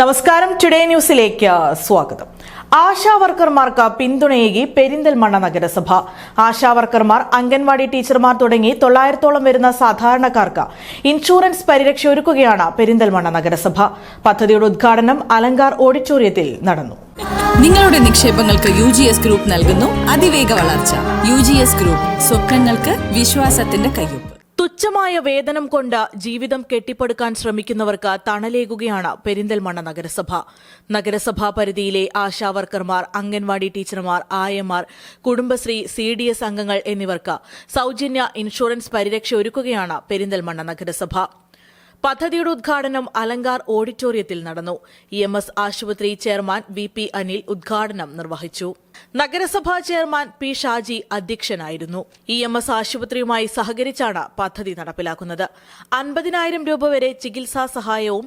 നമസ്കാരം, ടുഡേ ന്യൂസിലേക്ക് സ്വാഗതം. ആശാവർക്കർമാർക്ക് പിന്തുണയേകി പെരിന്തൽമണ്ണ നഗരസഭ. ആശാവർക്കർമാർ, അംഗൻവാടി ടീച്ചർമാർ തുടങ്ങി 900ഓളം വരുന്ന സാധാരണക്കാർക്ക് ഇൻഷുറൻസ് പരിരക്ഷ ഒരുക്കുകയാണ് പെരിന്തൽമണ്ണ നഗരസഭ. പദ്ധതിയുടെ ഉദ്ഘാടനം അലങ്കാർ ഓഡിറ്റോറിയത്തിൽ നടന്നു. നിങ്ങളുടെ നിക്ഷേപങ്ങൾക്ക് UGS ഗ്രൂപ്പ് നൽകുന്നു അതിവേഗ വളർച്ച. UGS ഗ്രൂപ്പ്, സ്വപ്നങ്ങൾക്ക് വിശ്വാസത്തിന്റെ കയ്യൊപ്പ്. തുച്ഛമായ വേതനം കൊണ്ട് ജീവിതം കെട്ടിപ്പടുക്കാൻ ശ്രമിക്കുന്നവർക്ക് തണലേകുകയാണ് പെരിന്തൽമണ്ണ നഗരസഭ. നഗരസഭാ പരിധിയിലെ ആശാവർക്കർമാർ, അംഗൻവാടി ടീച്ചർമാർ, ആയമാർ, കുടുംബശ്രീ, CDS അംഗങ്ങൾ എന്നിവർക്ക് സൌജന്യ ഇൻഷുറൻസ് പരിരക്ഷ ഒരുക്കുകയാണ് പെരിന്തൽമണ്ണ നഗരസഭ. പദ്ധതിയുടെ ഉദ്ഘാടനം അലങ്കാർ ഓഡിറ്റോറിയത്തിൽ നടന്നു. EMS ആശുപത്രി ചെയർമാൻ VP അനിൽ ഉദ്ഘാടനം നിർവഹിച്ചു. നഗരസഭാ ചെയർമാൻ P ഷാജി അധ്യക്ഷനായിരുന്നു. EMS ആശുപത്രിയുമായി സഹകരിച്ചാണ് പദ്ധതി നടപ്പിലാക്കുന്നത്. 50,000 രൂപ വരെ ചികിത്സാ സഹായവും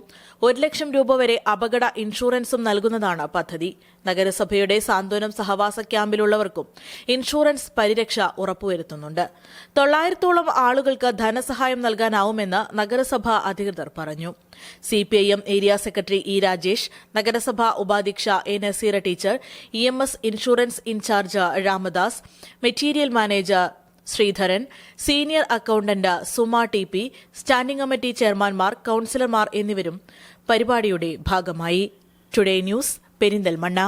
1 ലക്ഷം രൂപ വരെ അപകട ഇൻഷുറൻസും നൽകുന്നതാണ് പദ്ധതി. നഗരസഭയുടെ സാന്ത്വനം സഹവാസ ക്യാമ്പിലുള്ളവർക്കും ഇൻഷുറൻസ് പരിരക്ഷ ഉറപ്പുവരുത്തുന്നുണ്ട്. 900ഓളം ആളുകൾക്ക് ധനസഹായം നൽകാനാവുമെന്ന് നഗരസഭ അധികൃതർ പറഞ്ഞു. CPIM area secretary E Rajesh, നഗരസഭാ ഉപാധ്യക്ഷ A Naseera teacher, EMS insurance incharge Ramdas, material manager Sreedharan, senior accountant Suma TP, standing committee ചെയർമാൻമാർ, കൌൺസിലർമാർ എന്നിവരും പരിപാടിയുടെ ഭാഗമായി. Today news, Perinthalmanna.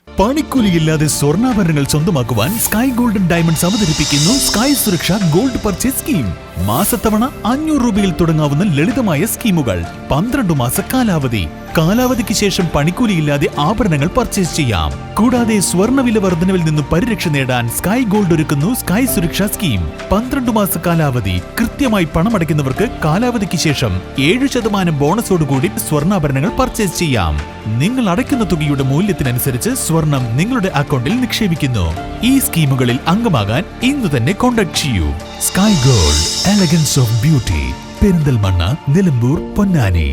പണിക്കൂലിയില്ലാതെ സ്വർണ്ണാഭരണങ്ങൾ സ്വന്തമാക്കുവാൻ സ്കൈ ഗോൾഡൻ ഡയമണ്ട്സ് അവതരിപ്പിക്കുന്നു Sky Suraksha gold purchase scheme. മാസത്തവണ 500 രൂപയിൽ തുടങ്ങാവുന്ന ലളിതമായ സ്കീമുകൾ. 12 മാസ കാലാവധി. കാലാവധിക്ക് ശേഷം പണിക്കൂലിയില്ലാതെ ആഭരണങ്ങൾ പർച്ചേസ് ചെയ്യാം. കൂടാതെ സ്വർണ്ണവില വർധനവിൽ നിന്നും പരിരക്ഷ നേടാൻ സ്കൈ ഗോൾഡ് ഒരുക്കുന്നു സ്കൈ സുരക്ഷാ സ്കീം. 12 മാസ കാലാവധി. കൃത്യമായി പണമടയ്ക്കുന്നവർക്ക് കാലാവധിക്ക് ശേഷം 7% ബോണസോടുകൂടി സ്വർണ്ണാഭരണങ്ങൾ പർച്ചേസ് ചെയ്യാം. നിങ്ങൾ അടയ്ക്കുന്ന തുകയുടെ മൂല്യത്തിനനുസരിച്ച് സ്വർണം നിങ്ങളുടെ അക്കൗണ്ടിൽ നിക്ഷേപിക്കുന്നു. ഈ സ്കീമുകളിൽ അംഗമാകാൻ ഇന്ന് തന്നെ കോൺടാക്ട് ചെയ്യൂ. Sky gold, elegance of beauty. Perinthalmanna, Nilambur, Ponnani.